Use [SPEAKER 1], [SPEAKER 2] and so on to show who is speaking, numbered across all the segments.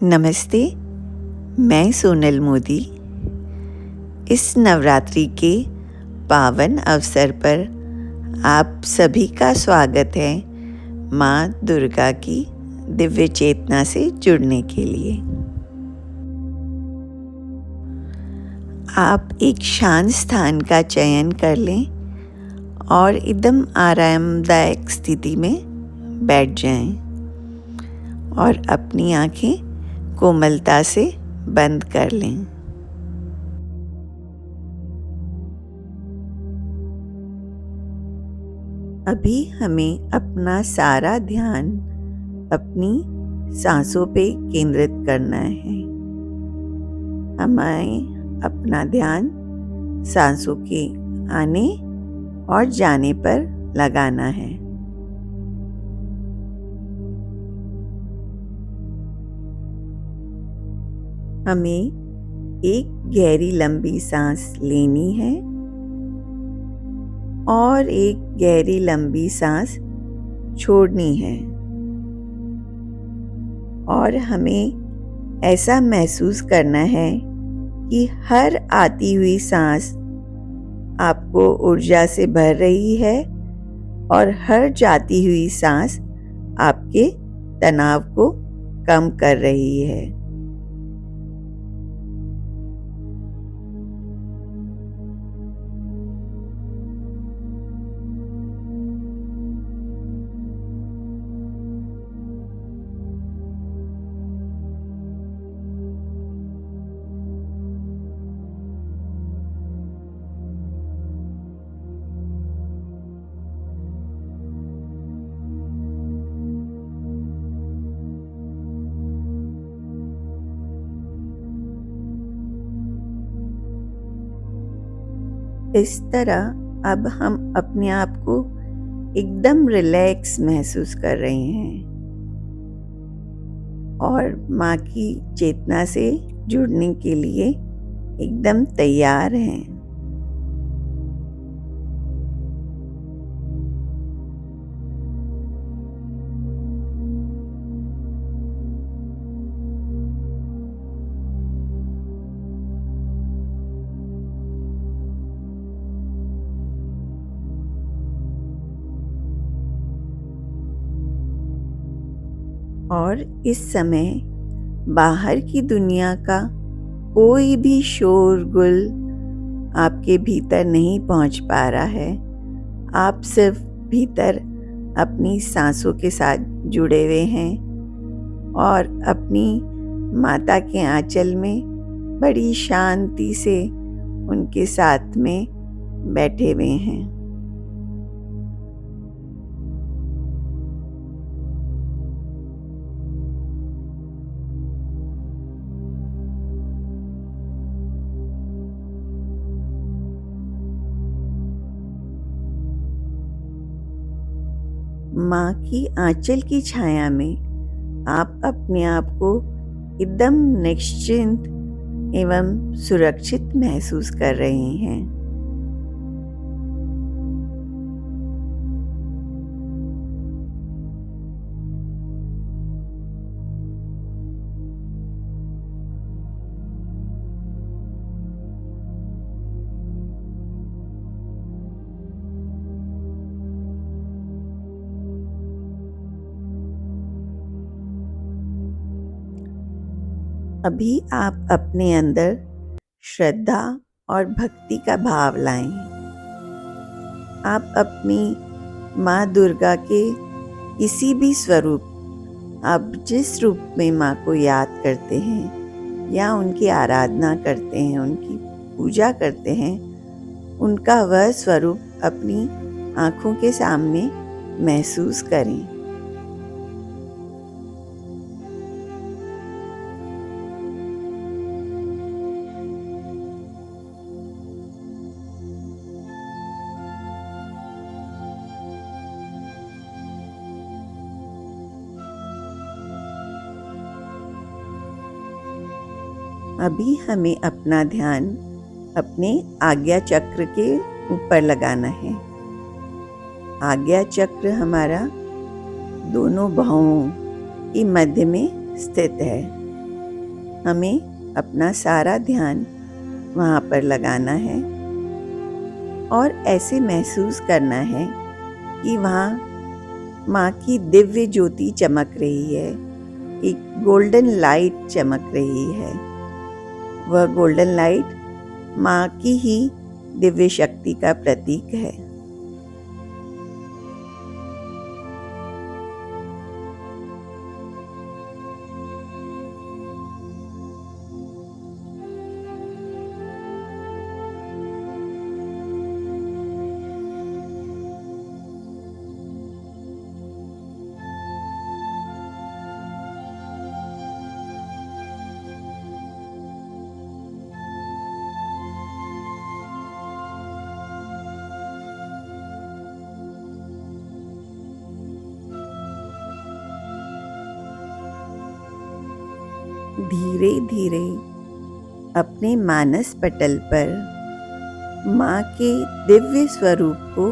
[SPEAKER 1] नमस्ते, मैं सोनल मोदी। इस नवरात्रि के पावन अवसर पर आप सभी का स्वागत है माँ दुर्गा की दिव्य चेतना से जुड़ने के लिए। आप एक शांत स्थान का चयन कर लें और एकदम आरामदायक स्थिति में बैठ जाएं और अपनी आँखें कोमलता से बंद कर लें। अभी हमें अपना सारा ध्यान अपनी सांसों पे केंद्रित करना है। हमें अपना ध्यान सांसों के आने और जाने पर लगाना है। हमें एक गहरी लंबी सांस लेनी है और एक गहरी लंबी सांस छोड़नी है और हमें ऐसा महसूस करना है कि हर आती हुई सांस आपको ऊर्जा से भर रही है और हर जाती हुई सांस आपके तनाव को कम कर रही है। इस तरह अब हम अपने आप को एकदम रिलैक्स महसूस कर रहे हैं और माँ की चेतना से जुड़ने के लिए एकदम तैयार हैं। और इस समय बाहर की दुनिया का कोई भी शोरगुल आपके भीतर नहीं पहुंच पा रहा है। आप सिर्फ भीतर अपनी सांसों के साथ जुड़े हुए हैं और अपनी माता के आंचल में बड़ी शांति से उनके साथ में बैठे हुए हैं। माँ की आंचल की छाया में आप अपने आप को एकदम निश्चिंत एवं सुरक्षित महसूस कर रहे हैं। अभी आप अपने अंदर श्रद्धा और भक्ति का भाव लाएं। आप अपनी माँ दुर्गा के किसी भी स्वरूप, आप जिस रूप में माँ को याद करते हैं या उनकी आराधना करते हैं, उनकी पूजा करते हैं, उनका वह स्वरूप अपनी आँखों के सामने महसूस करें। अभी हमें अपना ध्यान अपने आज्ञा चक्र के ऊपर लगाना है। आज्ञा चक्र हमारा दोनों बाहों के मध्य में स्थित है हमें अपना सारा ध्यान वहाँ पर लगाना है और ऐसे महसूस करना है कि वहाँ माँ की दिव्य ज्योति चमक रही है, एक गोल्डन लाइट चमक रही है। वह गोल्डन लाइट माँ की ही दिव्य शक्ति का प्रतीक है। धीरे धीरे अपने मानस पटल पर माँ के दिव्य स्वरूप को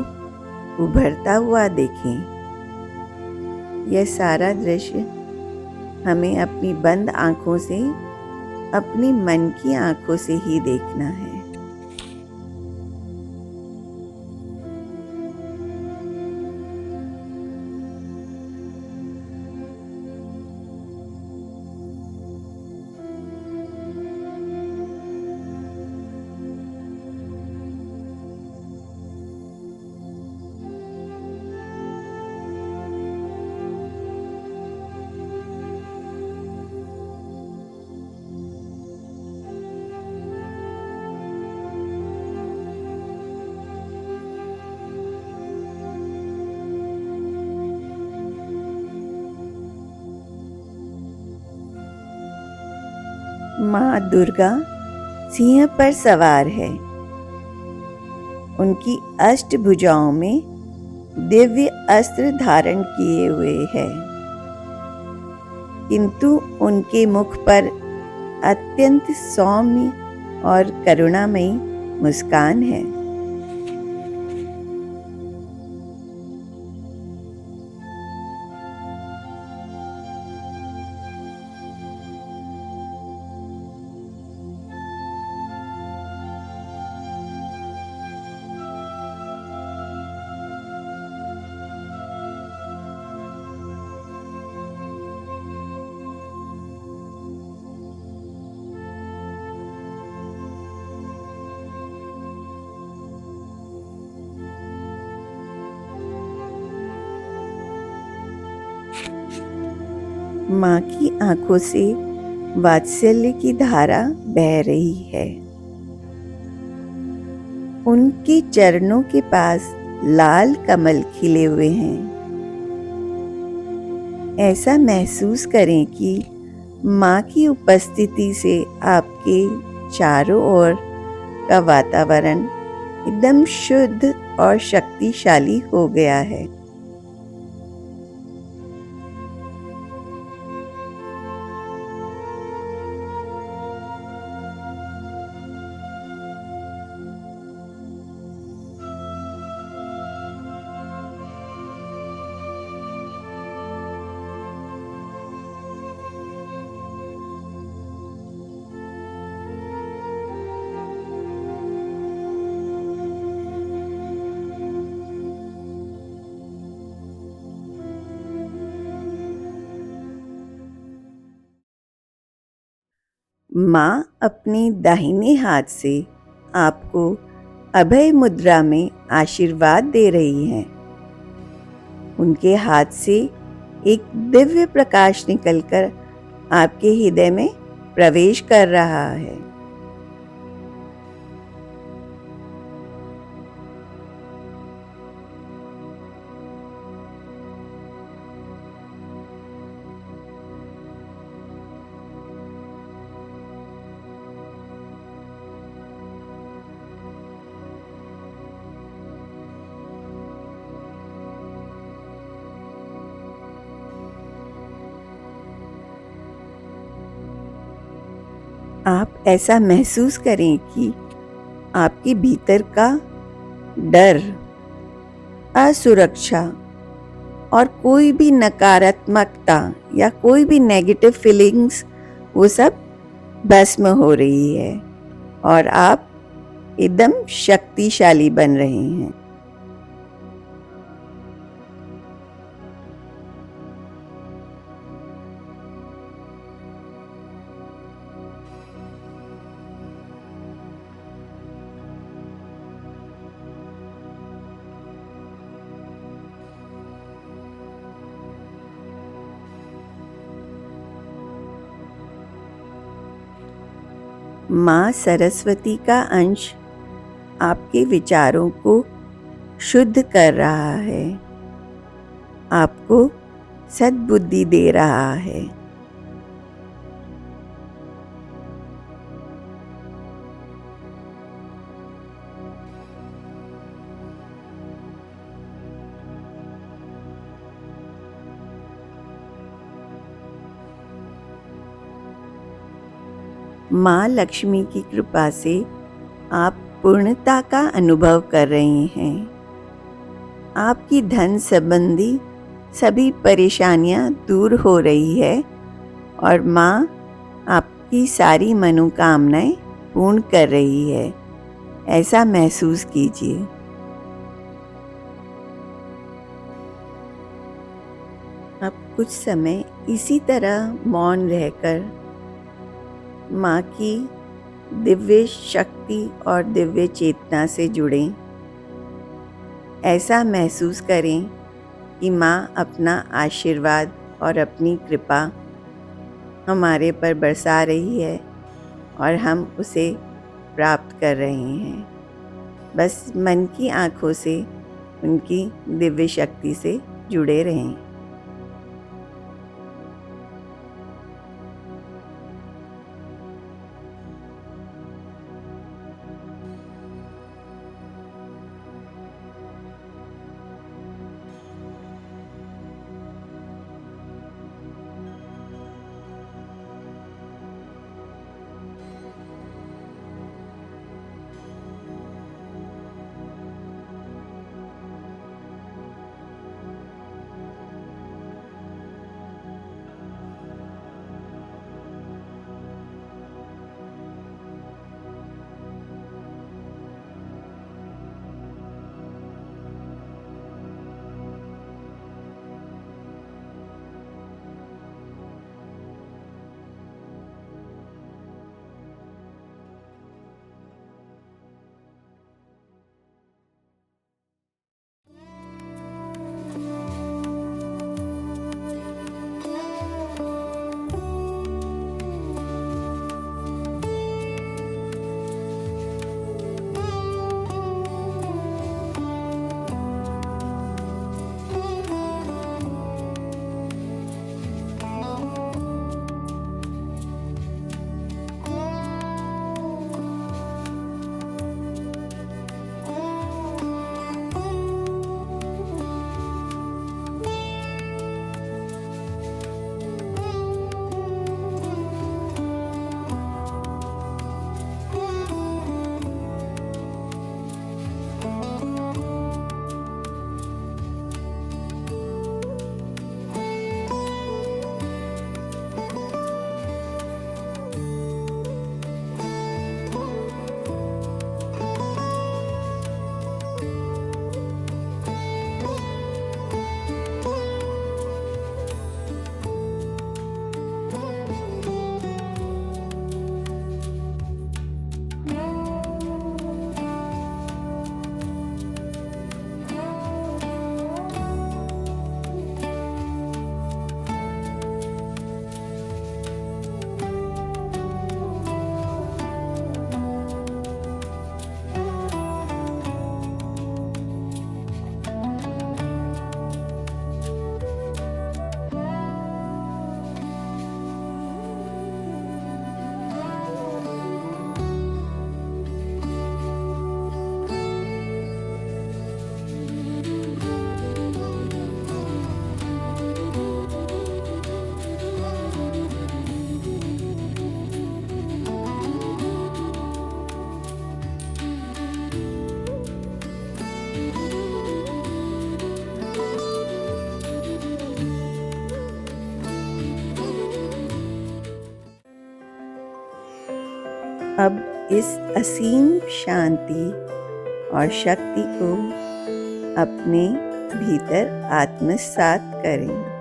[SPEAKER 1] उभरता हुआ देखें। यह सारा दृश्य हमें अपनी बंद आँखों से, अपनी मन की आँखों से ही देखना है। माँ दुर्गा सिंह पर सवार है। उनकी अष्टभुजाओं में दिव्य अस्त्र धारण किए हुए है, किंतु उनके मुख पर अत्यंत सौम्य और करुणामयी मुस्कान है। माँ की आंखों से वात्सल्य की धारा बह रही है। उनके चरणों के पास लाल कमल खिले हुए हैं। ऐसा महसूस करें कि माँ की उपस्थिति से आपके चारों ओर का वातावरण एकदम शुद्ध और शक्तिशाली हो गया है। माँ अपने दाहिने हाथ से आपको अभय मुद्रा में आशीर्वाद दे रही हैं। उनके हाथ से एक दिव्य प्रकाश निकलकर आपके हृदय में प्रवेश कर रहा है। आप ऐसा महसूस करें कि आपके भीतर का डर, असुरक्षा और कोई भी नकारात्मकता या कोई भी नेगेटिव फीलिंग्स, वो सब भस्म हो रही है और आप एकदम शक्तिशाली बन रहे हैं। माँ सरस्वती का अंश आपके विचारों को शुद्ध कर रहा है, आपको सद्बुद्धि दे रहा है। माँ लक्ष्मी की कृपा से आप पूर्णता का अनुभव कर रहे हैं। आपकी धन संबंधी सभी परेशानियां दूर हो रही है और माँ आपकी सारी मनोकामनाएं पूर्ण कर रही है। ऐसा महसूस कीजिए। अब कुछ समय इसी तरह मौन रहकर माँ की दिव्य शक्ति और दिव्य चेतना से जुड़ें। ऐसा महसूस करें कि माँ अपना आशीर्वाद और अपनी कृपा हमारे पर बरसा रही है और हम उसे प्राप्त कर रहे हैं। बस मन की आँखों से उनकी दिव्य शक्ति से जुड़े रहें। अब इस असीम शांति और शक्ति को अपने भीतर आत्मसात करें।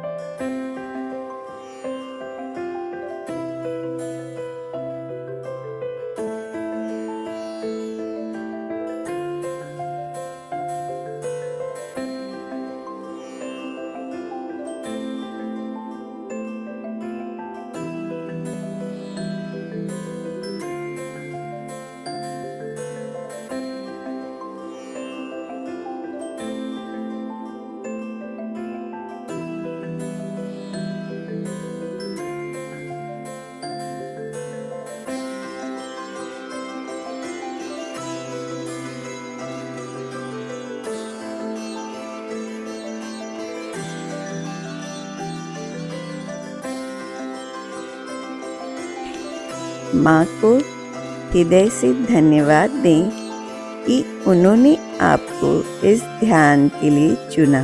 [SPEAKER 1] माँ को हृदय से धन्यवाद दें कि उन्होंने आपको इस ध्यान के लिए चुना।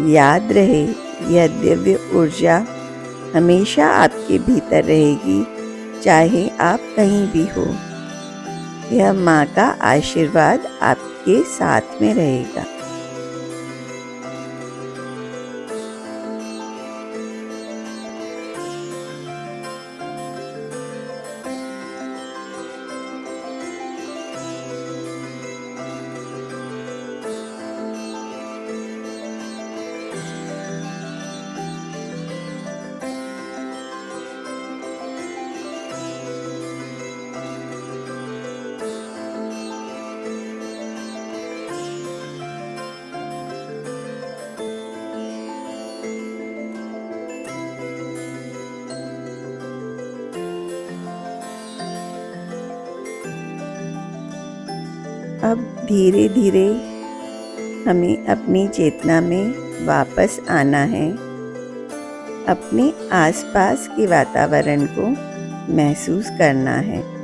[SPEAKER 1] याद रहे, यह दिव्य ऊर्जा हमेशा आपके भीतर रहेगी, चाहे आप कहीं भी हो। यह माँ का आशीर्वाद आपके साथ में रहेगा। अब धीरे धीरे हमें अपनी चेतना में वापस आना है। अपने आसपास के वातावरण को महसूस करना है।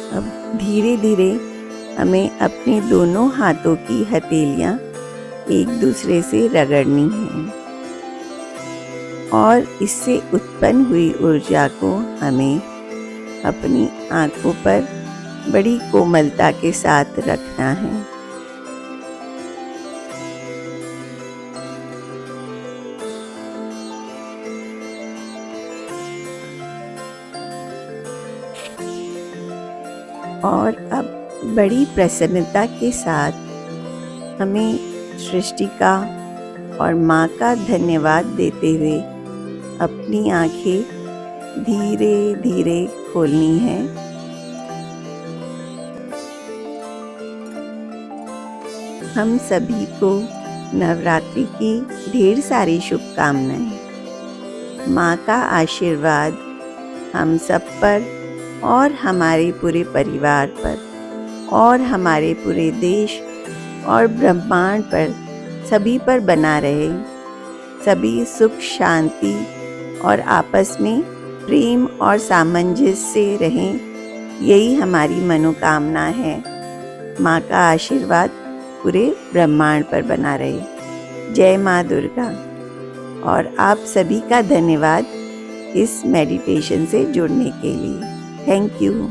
[SPEAKER 1] अब धीरे धीरे हमें अपने दोनों हाथों की हथेलियां एक दूसरे से रगड़नी है और इससे उत्पन्न हुई ऊर्जा को हमें अपनी आंखों पर बड़ी कोमलता के साथ रखना है। और अब बड़ी प्रसन्नता के साथ हमें सृष्टि का और माँ का धन्यवाद देते हुए अपनी आंखें धीरे धीरे खोलनी है। हम सभी को नवरात्रि की ढेर सारी शुभकामनाएं। माँ का आशीर्वाद हम सब पर और हमारे पूरे परिवार पर और हमारे पूरे देश और ब्रह्मांड पर सभी पर बना रहे। सभी सुख शांति और आपस में प्रेम और सामंजस्य से रहें, यही हमारी मनोकामना है। माँ का आशीर्वाद पूरे ब्रह्मांड पर बना रहे। जय माँ दुर्गा। और आप सभी का धन्यवाद इस मेडिटेशन से जुड़ने के लिए। Thank you.